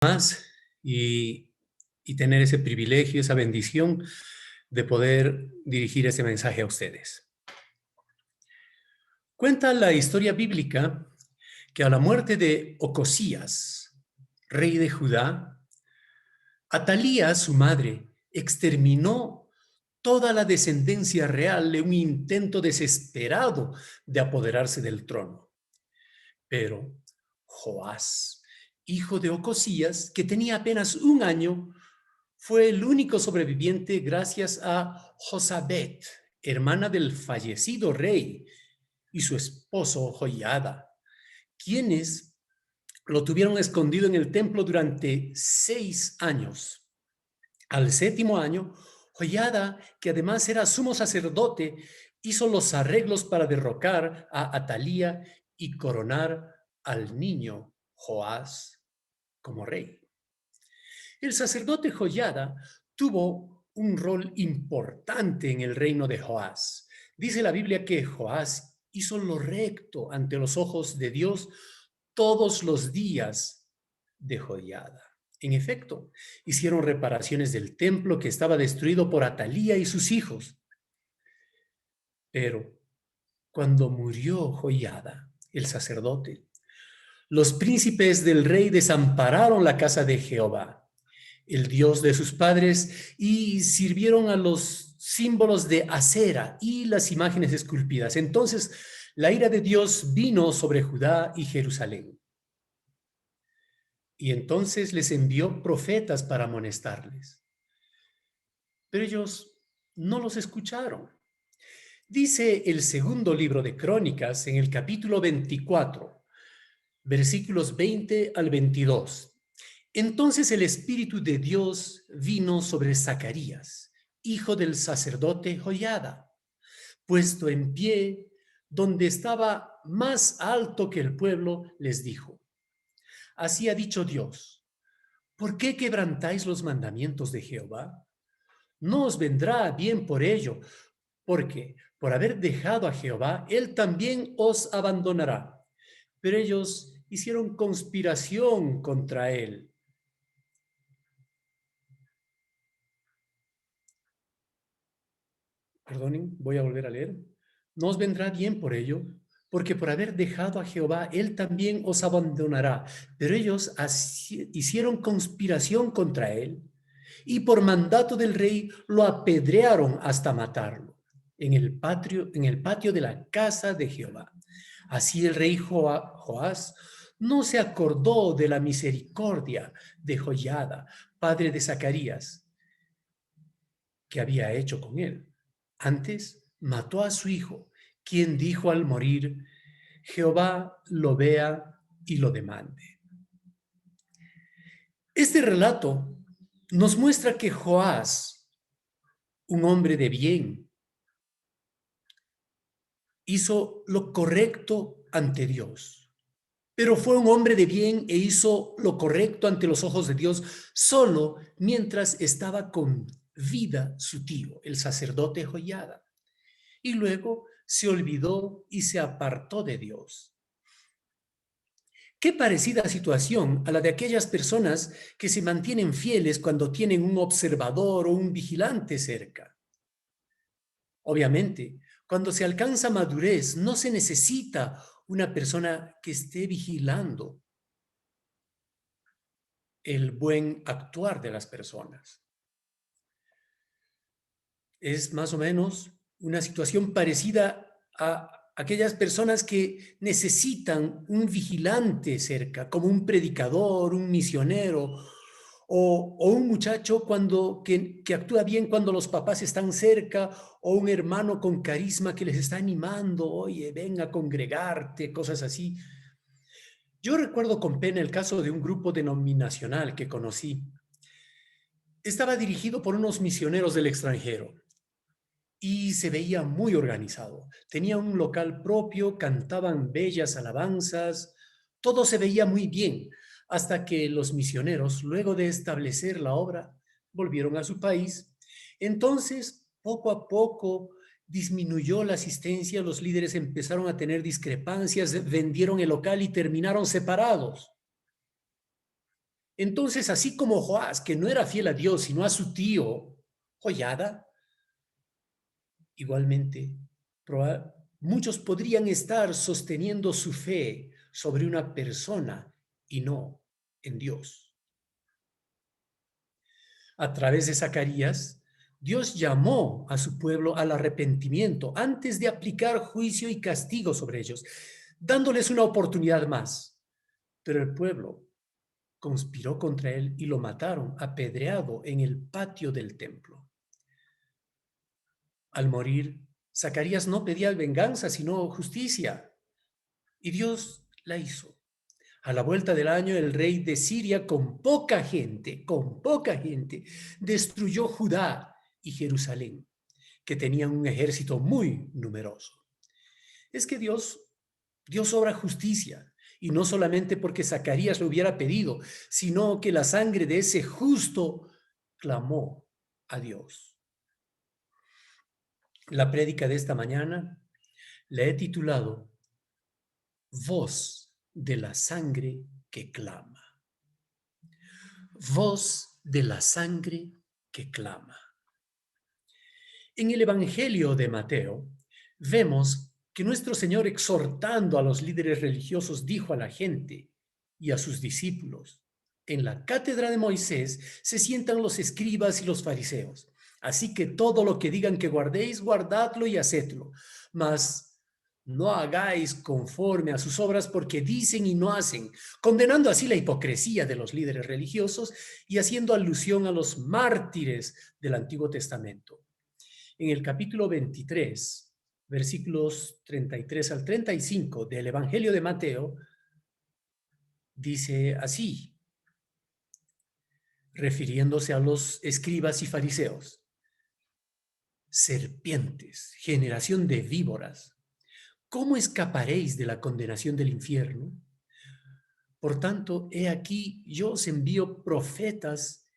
más y tener ese privilegio, esa bendición de poder dirigir ese mensaje a ustedes. Cuenta la historia bíblica que a la muerte de Ocosías, rey de Judá, Atalía, su madre, exterminó toda la descendencia real en un intento desesperado de apoderarse del trono. Pero Joás, hijo de Ocosías, que tenía apenas 1 año, fue el único sobreviviente gracias a Josabet, hermana del fallecido rey, y su esposo Joiada, quienes lo tuvieron escondido en el templo durante 6 años. Al 7.º año, Joiada, que además era sumo sacerdote, hizo los arreglos para derrocar a Atalía y coronar al niño Joás como rey. El sacerdote Joiada tuvo un rol importante en el reino de Joás. Dice la Biblia que Joás hizo lo recto ante los ojos de Dios todos los días de Joiada. En efecto, hicieron reparaciones del templo que estaba destruido por Atalía y sus hijos. Pero cuando murió Joiada, el sacerdote, los príncipes del rey desampararon la casa de Jehová, el Dios de sus padres, y sirvieron a los símbolos de Acera y las imágenes esculpidas. Entonces, la ira de Dios vino sobre Judá y Jerusalén. Y entonces les envió profetas para amonestarles. Pero ellos no los escucharon. Dice el segundo libro de Crónicas, en el capítulo 24, versículos 20 al 22. Entonces el Espíritu de Dios vino sobre Zacarías, hijo del sacerdote Joiada, puesto en pie donde estaba más alto que el pueblo, les dijo: así ha dicho Dios, ¿por qué quebrantáis los mandamientos de Jehová? No os vendrá bien por ello, porque por haber dejado a Jehová, él también os abandonará. Pero ellos hicieron conspiración contra él. Perdonen, voy a volver a leer. No os vendrá bien por ello, porque por haber dejado a Jehová, él también os abandonará. Pero ellos hicieron conspiración contra él y por mandato del rey lo apedrearon hasta matarlo en el patio de la casa de Jehová. Así el rey Joás no se acordó de la misericordia de Joiada, padre de Zacarías, que había hecho con él. Antes mató a su hijo, quien dijo al morir: Jehová lo vea y lo demande. Este relato nos muestra que Joás, un hombre de bien, hizo lo correcto ante Dios. Pero fue un hombre de bien e hizo lo correcto ante los ojos de Dios solo mientras estaba con vida su tío, el sacerdote Joiada. Y luego se olvidó y se apartó de Dios. Qué parecida situación a la de aquellas personas que se mantienen fieles cuando tienen un observador o un vigilante cerca. Obviamente, cuando se alcanza madurez, no se necesita una persona que esté vigilando el buen actuar de las personas. Es más o menos una situación parecida a aquellas personas que necesitan un vigilante cerca, como un predicador, un misionero, o un muchacho que actúa bien cuando los papás están cerca, o un hermano con carisma que les está animando: oye, ven a congregarte, cosas así. Yo recuerdo con pena el caso de un grupo denominacional que conocí. Estaba dirigido por unos misioneros del extranjero y se veía muy organizado. Tenía un local propio, cantaban bellas alabanzas, todo se veía muy bien, hasta que los misioneros, luego de establecer la obra, volvieron a su país. Entonces, poco a poco, disminuyó la asistencia, los líderes empezaron a tener discrepancias, vendieron el local y terminaron separados. Entonces, así como Joás, que no era fiel a Dios, sino a su tío, Joiada, igualmente, muchos podrían estar sosteniendo su fe sobre una persona y no en Dios. A través de Zacarías, Dios llamó a su pueblo al arrepentimiento antes de aplicar juicio y castigo sobre ellos, dándoles una oportunidad más. Pero el pueblo conspiró contra él y lo mataron apedreado en el patio del templo. Al morir, Zacarías no pedía venganza, sino justicia, y Dios la hizo. A la vuelta del año, el rey de Siria, con poca gente, destruyó Judá y Jerusalén, que tenían un ejército muy numeroso. Es que Dios obra justicia, y no solamente porque Zacarías lo hubiera pedido, sino que la sangre de ese justo clamó a Dios. La prédica de esta mañana la he titulado Voz de la sangre que clama. Voz de la sangre que clama. En el Evangelio de Mateo vemos que nuestro Señor, exhortando a los líderes religiosos, dijo a la gente y a sus discípulos: en la cátedra de Moisés se sientan los escribas y los fariseos. Así que todo lo que digan que guardéis, guardadlo y hacedlo. Mas no hagáis conforme a sus obras, porque dicen y no hacen, condenando así la hipocresía de los líderes religiosos y haciendo alusión a los mártires del Antiguo Testamento. En el capítulo 23, versículos 33 al 35 del Evangelio de Mateo, dice así, refiriéndose a los escribas y fariseos: serpientes, generación de víboras, ¿cómo escaparéis de la condenación del infierno? Por tanto, he aquí, yo os envío profetas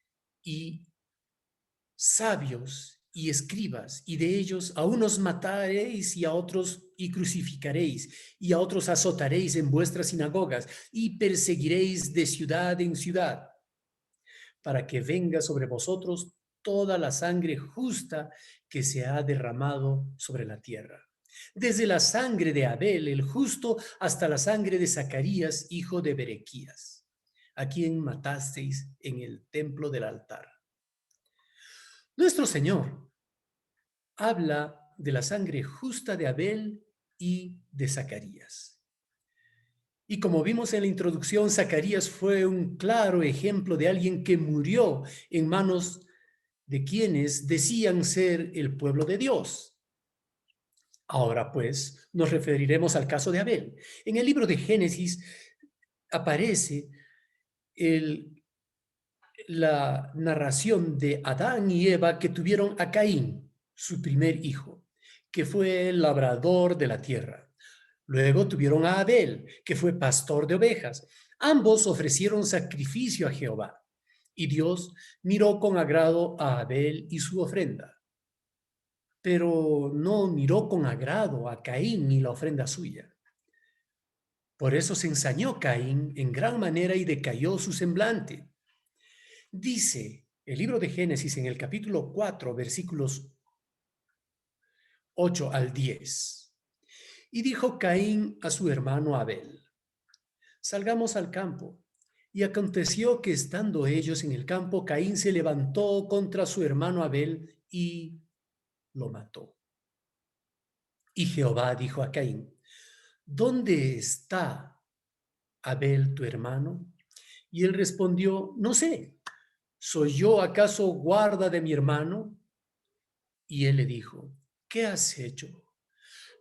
y sabios y escribas, y de ellos a unos mataréis y a otros y crucificaréis, y a otros azotaréis en vuestras sinagogas, y perseguiréis de ciudad en ciudad, para que venga sobre vosotros toda la sangre justa que se ha derramado sobre la tierra, desde la sangre de Abel el justo hasta la sangre de Zacarías, hijo de Berequías, a quien matasteis en el templo del altar. Nuestro Señor habla de la sangre justa de Abel y de Zacarías. Y como vimos en la introducción, Zacarías fue un claro ejemplo de alguien que murió en manos de quienes decían ser el pueblo de Dios. Ahora pues nos referiremos al caso de Abel. En el libro de Génesis aparece la narración de Adán y Eva, que tuvieron a Caín, su primer hijo, que fue el labrador de la tierra. Luego tuvieron a Abel, que fue pastor de ovejas. Ambos ofrecieron sacrificio a Jehová, y Dios miró con agrado a Abel y su ofrenda, pero no miró con agrado a Caín ni la ofrenda suya. Por eso se ensañó Caín en gran manera y decayó su semblante. Dice el libro de Génesis en el capítulo 4, versículos 8 al 10. Y dijo Caín a su hermano Abel: salgamos al campo. Y aconteció que estando ellos en el campo, Caín se levantó contra su hermano Abel y lo mató. Y Jehová dijo a Caín: ¿dónde está Abel tu hermano? Y él respondió: no sé, ¿soy yo acaso guarda de mi hermano? Y él le dijo: ¿qué has hecho?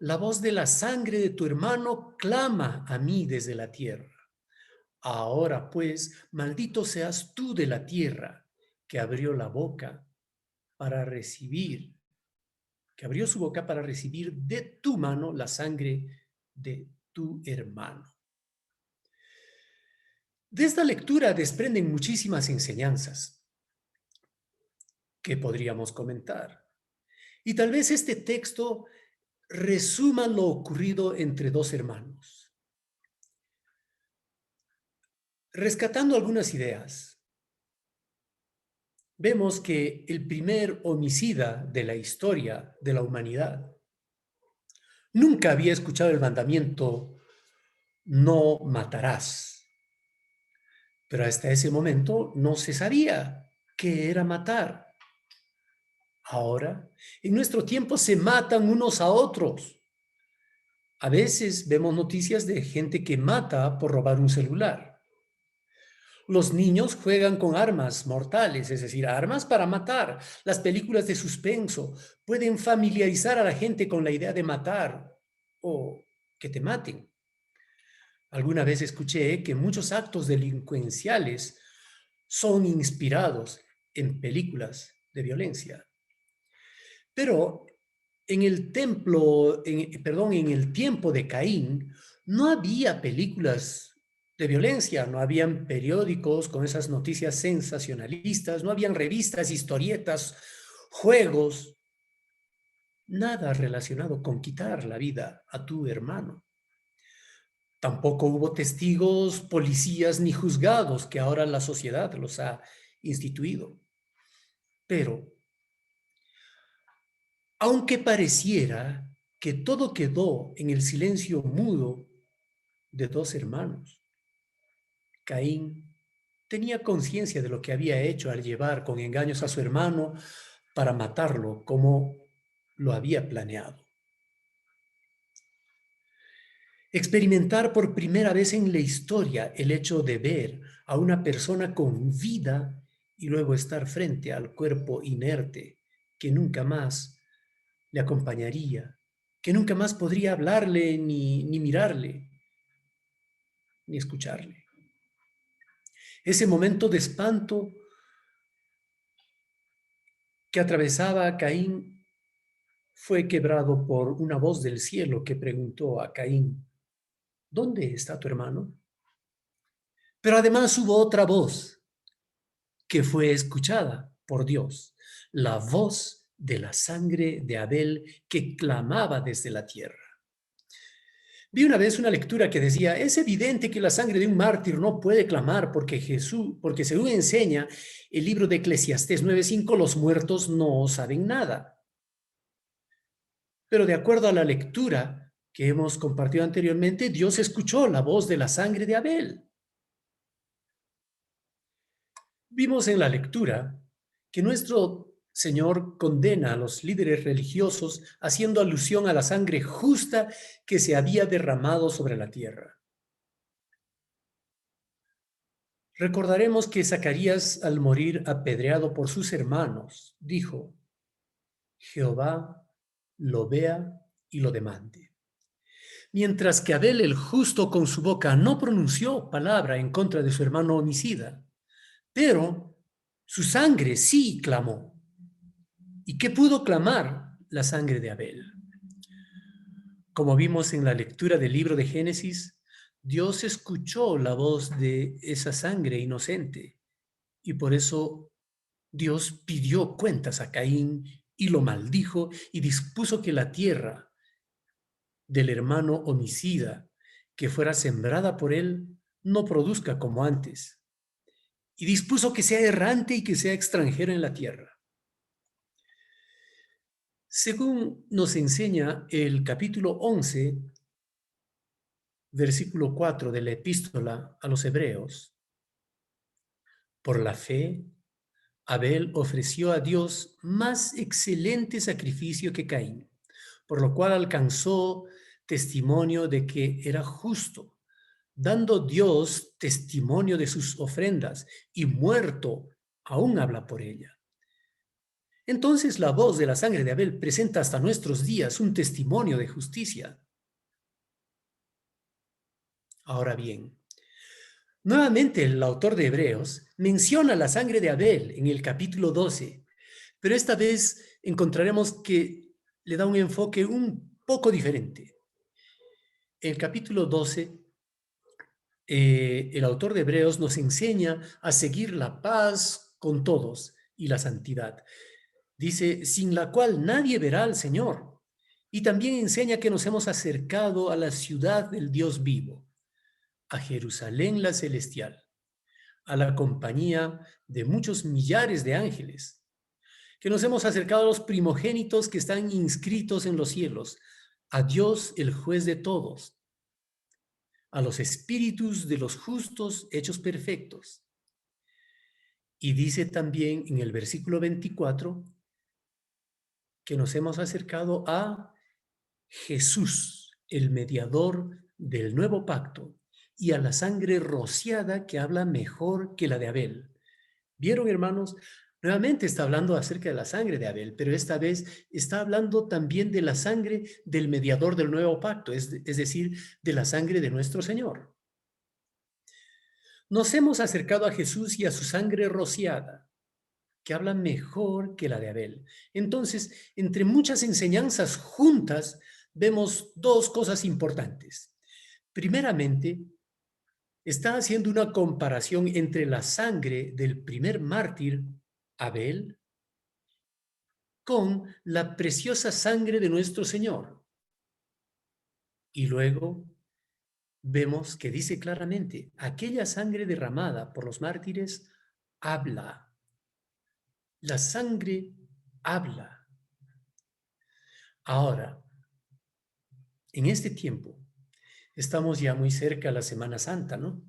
La voz de la sangre de tu hermano clama a mí desde la tierra. Ahora pues, maldito seas tú de la tierra, que abrió la boca para recibir, que abrió su boca para recibir de tu mano la sangre de tu hermano. De esta lectura desprenden muchísimas enseñanzas que podríamos comentar. Y tal vez este texto resuma lo ocurrido entre dos hermanos. Rescatando algunas ideas, vemos que el primer homicida de la historia de la humanidad nunca había escuchado el mandamiento no matarás. Pero hasta ese momento no se sabía qué era matar. Ahora, en nuestro tiempo se matan unos a otros. A veces vemos noticias de gente que mata por robar un celular. Los niños juegan con armas mortales, es decir, armas para matar. Las películas de suspenso pueden familiarizar a la gente con la idea de matar o que te maten. Alguna vez escuché que muchos actos delincuenciales son inspirados en películas de violencia. Pero en el en el tiempo de Caín, no había películas de violencia, no habían periódicos con esas noticias sensacionalistas, no habían revistas, historietas, juegos, nada relacionado con quitar la vida a tu hermano. Tampoco hubo testigos, policías ni juzgados que ahora la sociedad los ha instituido. Pero, aunque pareciera que todo quedó en el silencio mudo de dos hermanos, Caín tenía conciencia de lo que había hecho al llevar con engaños a su hermano para matarlo como lo había planeado. Experimentar por primera vez en la historia el hecho de ver a una persona con vida y luego estar frente al cuerpo inerte que nunca más le acompañaría, que nunca más podría hablarle, ni mirarle, ni escucharle. Ese momento de espanto que atravesaba a Caín fue quebrado por una voz del cielo que preguntó a Caín: ¿dónde está tu hermano? Pero además hubo otra voz que fue escuchada por Dios, la voz de la sangre de Abel que clamaba desde la tierra. Vi una vez una lectura que decía: es evidente que la sangre de un mártir no puede clamar porque según enseña el libro de Eclesiastés 9:5, los muertos no saben nada. Pero de acuerdo a la lectura que hemos compartido anteriormente, Dios escuchó la voz de la sangre de Abel. Vimos en la lectura que nuestro Señor condena a los líderes religiosos haciendo alusión a la sangre justa que se había derramado sobre la tierra. Recordaremos que Zacarías, al morir apedreado por sus hermanos, dijo: Jehová lo vea y lo demande. Mientras que Abel el justo con su boca no pronunció palabra en contra de su hermano homicida, pero su sangre sí clamó. ¿Y qué pudo clamar la sangre de Abel? Como vimos en la lectura del libro de Génesis, Dios escuchó la voz de esa sangre inocente y por eso Dios pidió cuentas a Caín y lo maldijo y dispuso que la tierra del hermano homicida que fuera sembrada por él no produzca como antes. Y dispuso que sea errante y que sea extranjero en la tierra. Según nos enseña el capítulo 11, versículo 4 de la epístola a los Hebreos, por la fe, Abel ofreció a Dios más excelente sacrificio que Caín, por lo cual alcanzó testimonio de que era justo, dando Dios testimonio de sus ofrendas, y muerto aún habla por ella. Entonces la voz de la sangre de Abel presenta hasta nuestros días un testimonio de justicia. Ahora bien, nuevamente el autor de Hebreos menciona la sangre de Abel en el capítulo 12, pero esta vez encontraremos que le da un enfoque un poco diferente. En el capítulo 12, el autor de Hebreos nos enseña a seguir la paz con todos y la santidad. Dice: sin la cual nadie verá al Señor. Y también enseña que nos hemos acercado a la ciudad del Dios vivo, a Jerusalén la celestial, a la compañía de muchos millares de ángeles, que nos hemos acercado a los primogénitos que están inscritos en los cielos, a Dios el juez de todos, a los espíritus de los justos hechos perfectos. Y dice también en el versículo 24 que nos hemos acercado a Jesús, el mediador del nuevo pacto, y a la sangre rociada que habla mejor que la de Abel. ¿Vieron, hermanos? Nuevamente está hablando acerca de la sangre de Abel, pero esta vez está hablando también de la sangre del mediador del nuevo pacto, es decir, de la sangre de nuestro Señor. Nos hemos acercado a Jesús y a su sangre rociada, que habla mejor que la de Abel. Entonces, entre muchas enseñanzas juntas, vemos dos cosas importantes. Primeramente, está haciendo una comparación entre la sangre del primer mártir, Abel, con la preciosa sangre de nuestro Señor. Y luego vemos que dice claramente, aquella sangre derramada por los mártires habla. La sangre habla. Ahora, en este tiempo, estamos ya muy cerca a la Semana Santa, ¿no?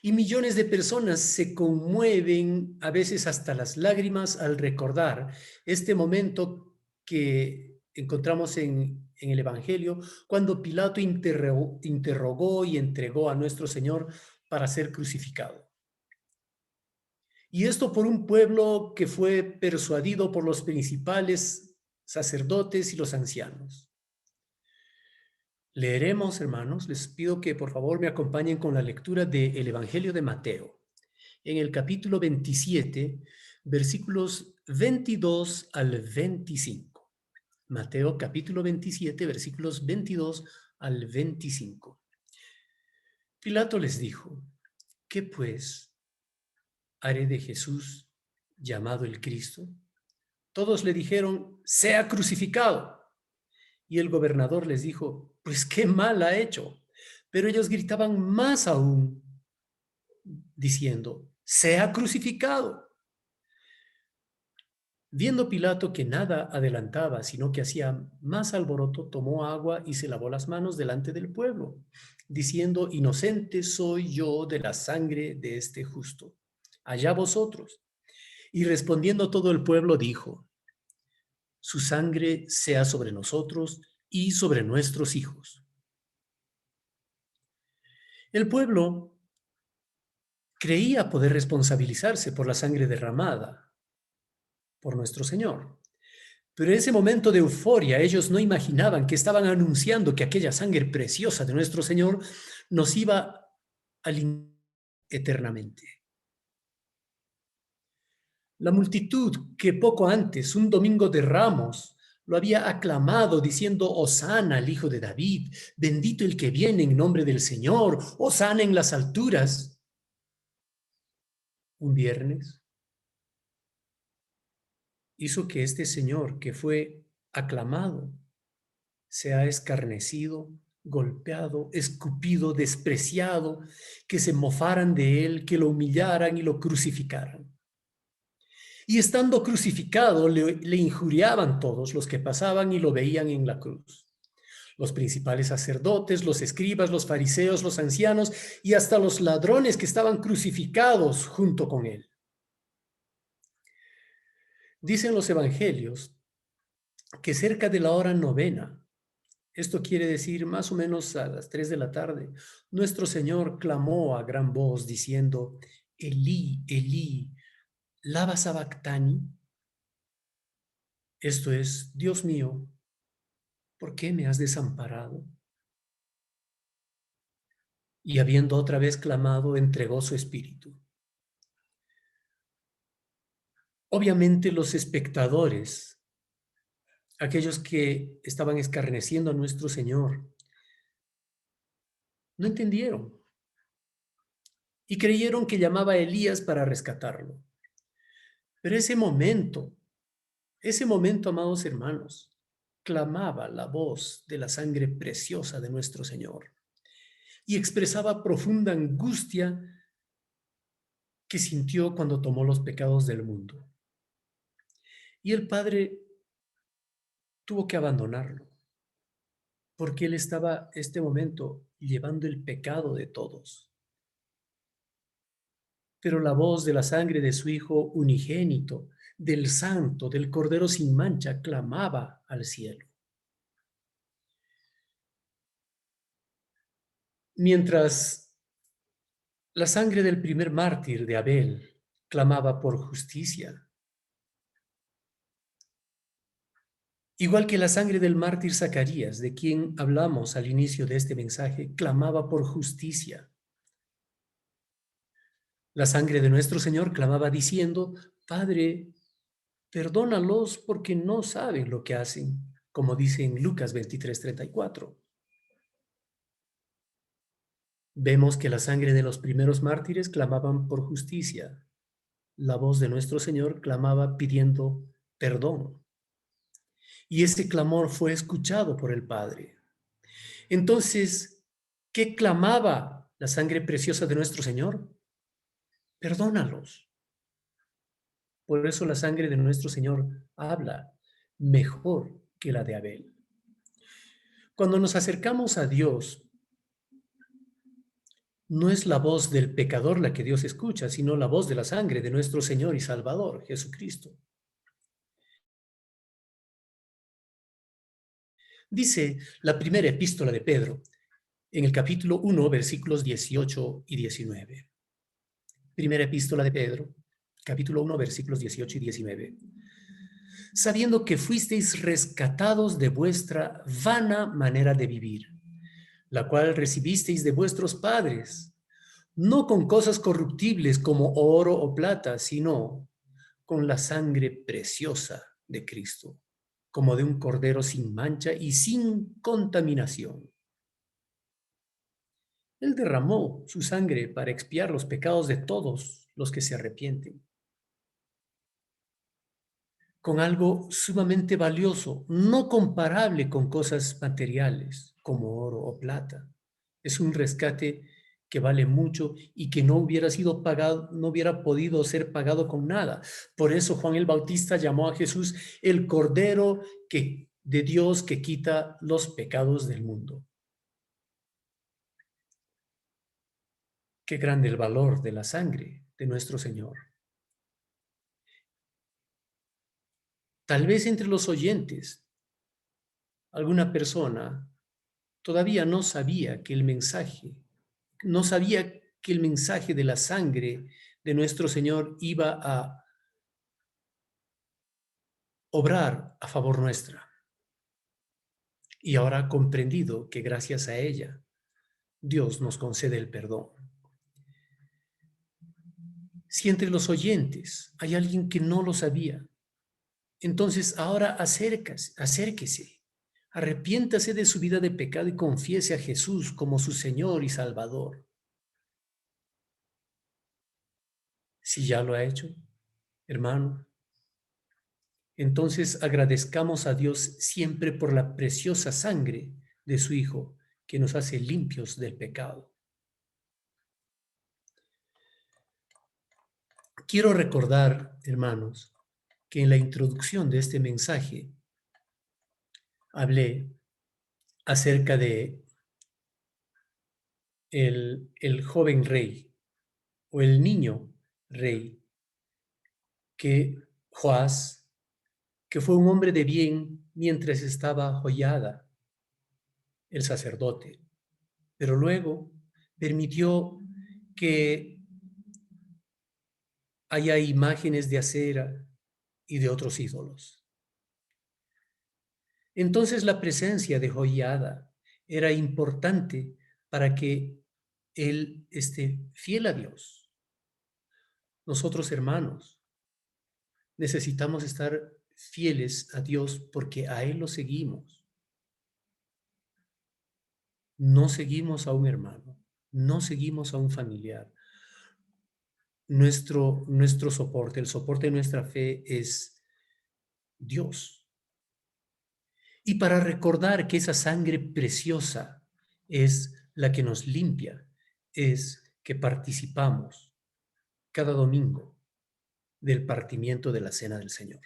Y millones de personas se conmueven, a veces hasta las lágrimas, al recordar este momento que encontramos en el Evangelio, cuando Pilato interrogó y entregó a nuestro Señor para ser crucificado. Y esto por un pueblo que fue persuadido por los principales sacerdotes y los ancianos. Leeremos, hermanos, les pido que por favor me acompañen con la lectura del Evangelio de Mateo, en el capítulo 27, versículos 22 al 25. Mateo capítulo 27, versículos 22 al 25. Pilato les dijo, ¿qué pues haré de Jesús llamado el Cristo? Todos le dijeron, sea crucificado. Y el gobernador les dijo, pues qué mal ha hecho. Pero ellos gritaban más aún, diciendo, sea crucificado. Viendo Pilato que nada adelantaba, sino que hacía más alboroto, tomó agua y se lavó las manos delante del pueblo, diciendo, inocente soy yo de la sangre de este justo. Allá vosotros. Y respondiendo todo el pueblo dijo, su sangre sea sobre nosotros y sobre nuestros hijos. El pueblo creía poder responsabilizarse por la sangre derramada por nuestro Señor. Pero en ese momento de euforia, ellos no imaginaban que estaban anunciando que aquella sangre preciosa de nuestro Señor nos iba a limpiar eternamente. La multitud que poco antes, un domingo de Ramos, lo había aclamado diciendo, Hosana al Hijo de David, bendito el que viene en nombre del Señor, Hosana en las alturas. Un viernes hizo que este Señor que fue aclamado sea escarnecido, golpeado, escupido, despreciado, que se mofaran de él, que lo humillaran y lo crucificaran. Y estando crucificado, le injuriaban todos los que pasaban y lo veían en la cruz. Los principales sacerdotes, los escribas, los fariseos, los ancianos y hasta los ladrones que estaban crucificados junto con él. Dicen los evangelios que cerca de la hora novena, esto quiere decir más o menos a las 3 de la tarde, nuestro Señor clamó a gran voz diciendo, Elí, Elí, lama sabactani. Esto es, Dios mío, ¿por qué me has desamparado? Y habiendo otra vez clamado, entregó su espíritu. Obviamente los espectadores, aquellos que estaban escarneciendo a nuestro Señor, no entendieron y creyeron que llamaba a Elías para rescatarlo. Pero ese momento, amados hermanos, clamaba la voz de la sangre preciosa de nuestro Señor y expresaba profunda angustia que sintió cuando tomó los pecados del mundo. Y el Padre tuvo que abandonarlo, porque Él estaba este momento llevando el pecado de todos. Pero la voz de la sangre de su Hijo unigénito, del Santo, del Cordero sin mancha, clamaba al cielo. Mientras la sangre del primer mártir de Abel clamaba por justicia, igual que la sangre del mártir Zacarías, de quien hablamos al inicio de este mensaje, clamaba por justicia. La sangre de nuestro Señor clamaba diciendo: Padre, perdónalos porque no saben lo que hacen, como dice en Lucas 23:34. Vemos que la sangre de los primeros mártires clamaban por justicia. La voz de nuestro Señor clamaba pidiendo perdón. Y ese clamor fue escuchado por el Padre. Entonces, ¿qué clamaba la sangre preciosa de nuestro Señor? Perdónalos. Por eso la sangre de nuestro Señor habla mejor que la de Abel. Cuando nos acercamos a Dios, no es la voz del pecador la que Dios escucha, sino la voz de la sangre de nuestro Señor y Salvador, Jesucristo. Dice la primera epístola de Pedro, en el capítulo 1, versículos 18 y 19. Primera epístola de Pedro, capítulo 1, versículos 18 y 19. Sabiendo que fuisteis rescatados de vuestra vana manera de vivir, la cual recibisteis de vuestros padres, no con cosas corruptibles como oro o plata, sino con la sangre preciosa de Cristo, como de un cordero sin mancha y sin contaminación. Él derramó su sangre para expiar los pecados de todos los que se arrepienten, con algo sumamente valioso, no comparable con cosas materiales como oro o plata. Es un rescate que vale mucho y que no hubiera sido pagado, no hubiera podido ser pagado con nada. Por eso Juan el Bautista llamó a Jesús el Cordero de Dios que quita los pecados del mundo. Qué grande el valor de la sangre de nuestro Señor. Tal vez entre los oyentes, alguna persona todavía no sabía que el mensaje, no sabía que el mensaje de la sangre de nuestro Señor iba a obrar a favor nuestra. Y ahora ha comprendido que gracias a ella, Dios nos concede el perdón. Si entre los oyentes hay alguien que no lo sabía, entonces ahora acérquese, arrepiéntase de su vida de pecado y confiese a Jesús como su Señor y Salvador. Si ya lo ha hecho, hermano, entonces agradezcamos a Dios siempre por la preciosa sangre de su Hijo que nos hace limpios del pecado. Quiero recordar, hermanos, que en la introducción de este mensaje hablé acerca de el joven rey o el niño rey, que Joás, que fue un hombre de bien mientras estaba Joiada, el sacerdote, pero luego permitió que haya imágenes de acera y de otros ídolos. Entonces la presencia de Joiada era importante para que él esté fiel a Dios. Nosotros, hermanos, necesitamos estar fieles a Dios porque a Él lo seguimos. No seguimos a un hermano, no seguimos a un familiar. Nuestro soporte, el soporte de nuestra fe es Dios. Y para recordar que esa sangre preciosa es la que nos limpia, es que participamos cada domingo del partimiento de la Cena del Señor.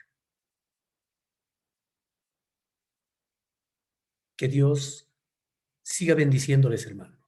Que Dios siga bendiciéndoles, hermanos.